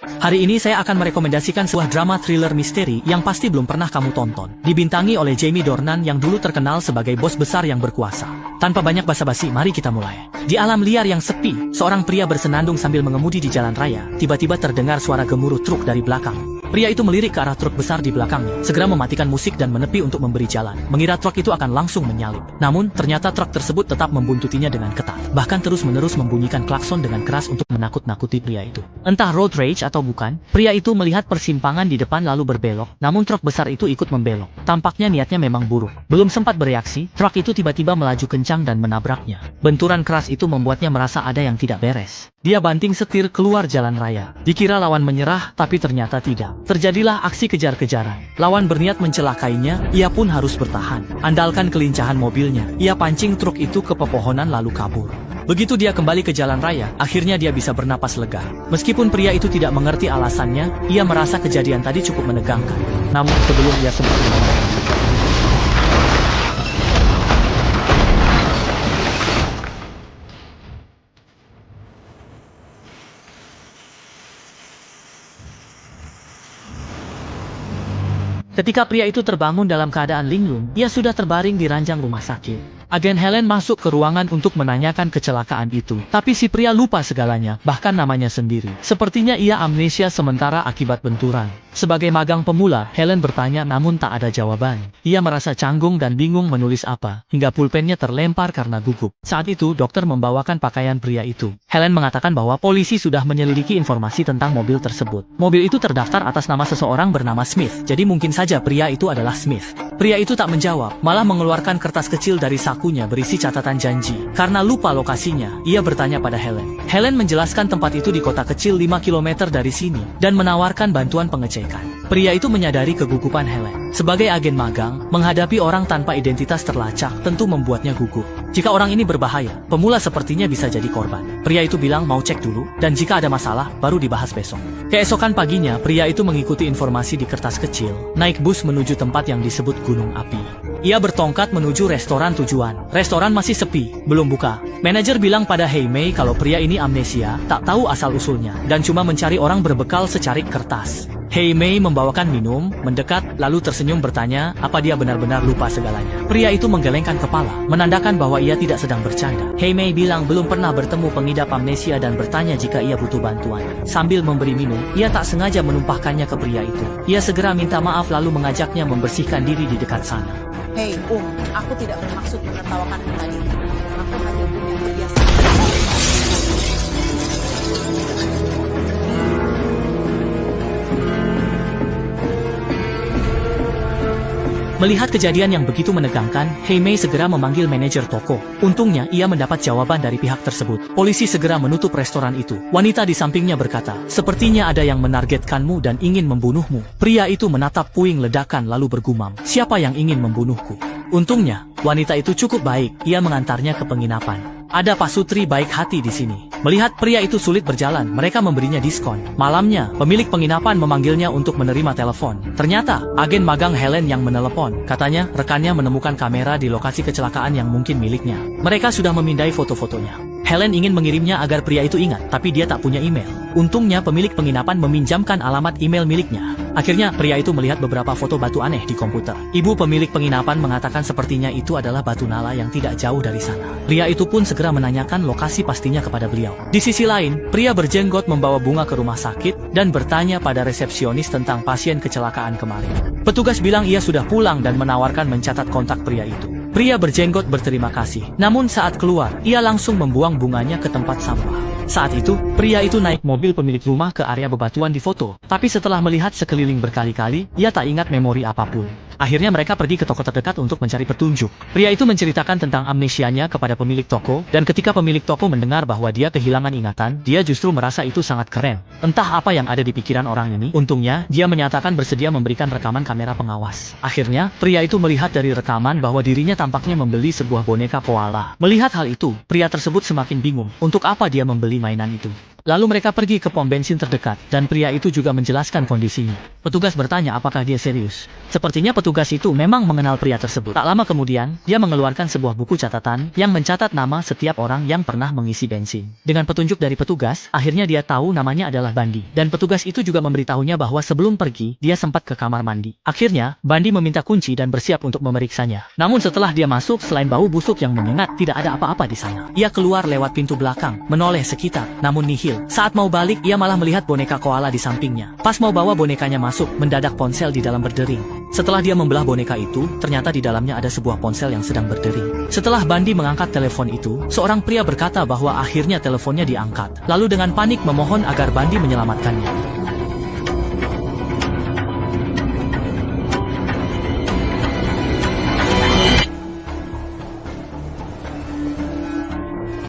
Hari ini saya akan merekomendasikan sebuah drama thriller misteri yang pasti belum pernah kamu tonton. Dibintangi oleh Jamie Dornan yang dulu terkenal sebagai bos besar yang berkuasa. Tanpa banyak basa-basi, mari kita mulai. Di alam liar yang sepi, seorang pria bersenandung sambil mengemudi di jalan raya. Tiba-tiba terdengar suara gemuruh truk dari belakang. Pria itu melirik ke arah truk besar di belakangnya, segera mematikan musik dan menepi untuk memberi jalan. Mengira truk itu akan langsung menyalip. Namun, ternyata truk tersebut tetap membuntutinya dengan ketat. Bahkan terus-menerus membunyikan klakson dengan keras untuk menakut-nakuti pria itu. Entah road rage atau bukan, pria itu melihat persimpangan di depan lalu berbelok, namun truk besar itu ikut membelok. Tampaknya niatnya memang buruk. Belum sempat bereaksi, truk itu tiba-tiba melaju kencang dan menabraknya. Benturan keras itu membuatnya merasa ada yang tidak beres. Dia banting setir keluar jalan raya. Dikira lawan menyerah, tapi ternyata tidak. Terjadilah aksi kejar-kejaran. Lawan berniat mencelakainya, ia pun harus bertahan. Andalkan kelincahan mobilnya, ia pancing truk itu ke pepohonan lalu kabur. Begitu dia kembali ke jalan raya, akhirnya dia bisa bernapas lega. Meskipun pria itu tidak mengerti alasannya, ia merasa kejadian tadi cukup menegangkan. Namun sebelum ia sempat ketika pria itu terbangun dalam keadaan linglung, ia sudah terbaring di ranjang rumah sakit. Agen Helen masuk ke ruangan untuk menanyakan kecelakaan itu. Tapi si pria lupa segalanya, bahkan namanya sendiri. Sepertinya ia amnesia sementara akibat benturan. Sebagai magang pemula, Helen bertanya namun tak ada jawaban. Ia merasa canggung dan bingung menulis apa, hingga pulpennya terlempar karena gugup. Saat itu, dokter membawakan pakaian pria itu. Helen mengatakan bahwa polisi sudah menyelidiki informasi tentang mobil tersebut. Mobil itu terdaftar atas nama seseorang bernama Smith, jadi mungkin saja pria itu adalah Smith. Pria itu tak menjawab, malah mengeluarkan kertas kecil dari sakunya berisi catatan janji. Karena lupa lokasinya, ia bertanya pada Helen. Helen menjelaskan tempat itu di kota kecil 5 km dari sini, dan menawarkan bantuan pengecekan. Pria itu menyadari kegugupan Helen. Sebagai agen magang, menghadapi orang tanpa identitas terlacak tentu membuatnya gugup. Jika orang ini berbahaya, pemula sepertinya bisa jadi korban. Pria itu bilang mau cek dulu, dan jika ada masalah, baru dibahas besok. Keesokan paginya, pria itu mengikuti informasi di kertas kecil, naik bus menuju tempat yang disebut Gunung Api. Ia bertongkat menuju restoran tujuan. Restoran masih sepi, belum buka. Manajer bilang pada Hei Mei kalau pria ini amnesia, tak tahu asal-usulnya, dan cuma mencari orang berbekal secarik kertas. Hei Mei membawakan minum, mendekat, lalu tersenyum bertanya, apa dia benar-benar lupa segalanya. Pria itu menggelengkan kepala, menandakan bahwa ia tidak sedang bercanda. Hei Mei bilang belum pernah bertemu pengidap amnesia dan bertanya jika ia butuh bantuan. Sambil memberi minum, ia tak sengaja menumpahkannya ke pria itu. Ia segera minta maaf lalu mengajaknya membersihkan diri di dekat sana. Hei, aku tidak bermaksud menertawakanmu tadi. Aku hanya punya kebiasaan. Melihat kejadian yang begitu menegangkan, Hei Mei segera memanggil manajer toko. Untungnya, ia mendapat jawaban dari pihak tersebut. Polisi segera menutup restoran itu. Wanita di sampingnya berkata, sepertinya ada yang menargetkanmu dan ingin membunuhmu. Pria itu menatap puing ledakan lalu bergumam, siapa yang ingin membunuhku? Untungnya, wanita itu cukup baik, ia mengantarnya ke penginapan. Ada pasutri baik hati di sini. Melihat pria itu sulit berjalan, mereka memberinya diskon. Malamnya, pemilik penginapan memanggilnya untuk menerima telepon. Ternyata, agen magang Helen yang menelepon. Katanya, rekannya menemukan kamera di lokasi kecelakaan yang mungkin miliknya. Mereka sudah memindai foto-fotonya. Helen ingin mengirimnya agar pria itu ingat, tapi dia tak punya email. Untungnya, pemilik penginapan meminjamkan alamat email miliknya. Akhirnya, pria itu melihat beberapa foto batu aneh di komputer. Ibu pemilik penginapan mengatakan sepertinya itu adalah batu nala yang tidak jauh dari sana. Pria itu pun segera menanyakan lokasi pastinya kepada beliau. Di sisi lain, pria berjenggot membawa bunga ke rumah sakit dan bertanya pada resepsionis tentang pasien kecelakaan kemarin. Petugas bilang ia sudah pulang dan menawarkan mencatat kontak pria itu. Pria berjenggot berterima kasih. Namun saat keluar, ia langsung membuang bunganya ke tempat sampah. Saat itu, pria itu naik mobil pemilik rumah ke area bebatuan di foto. Tapi setelah melihat sekeliling berkali-kali, ia tak ingat memori apapun. Akhirnya mereka pergi ke toko terdekat untuk mencari petunjuk. Pria itu menceritakan tentang amnesianya kepada pemilik toko, dan ketika pemilik toko mendengar bahwa dia kehilangan ingatan, dia justru merasa itu sangat keren. Entah apa yang ada di pikiran orang ini, untungnya, dia menyatakan bersedia memberikan rekaman kamera pengawas. Akhirnya, pria itu melihat dari rekaman bahwa dirinya tampaknya membeli sebuah boneka koala. Melihat hal itu, pria tersebut semakin bingung, untuk apa dia membeli mainan itu. Lalu mereka pergi ke pom bensin terdekat, dan pria itu juga menjelaskan kondisinya. Petugas bertanya apakah dia serius. Sepertinya petugas itu memang mengenal pria tersebut. Tak lama kemudian, dia mengeluarkan sebuah buku catatan yang mencatat nama setiap orang yang pernah mengisi bensin. Dengan petunjuk dari petugas, akhirnya dia tahu namanya adalah Bandi. Dan petugas itu juga memberitahunya bahwa sebelum pergi, dia sempat ke kamar mandi. Akhirnya, Bandi meminta kunci dan bersiap untuk memeriksanya. Namun setelah dia masuk, selain bau busuk yang menyengat, tidak ada apa-apa di sana. Ia keluar lewat pintu belakang, menoleh sekitar, namun nihil. Saat mau balik, ia malah melihat boneka koala di sampingnya. Pas mau bawa bonekanya masuk, mendadak ponsel di dalam berdering. Setelah dia membelah boneka itu, ternyata di dalamnya ada sebuah ponsel yang sedang berdering. Setelah Bandi mengangkat telepon itu, seorang pria berkata bahwa akhirnya teleponnya diangkat. Lalu dengan panik memohon agar Bandi menyelamatkannya.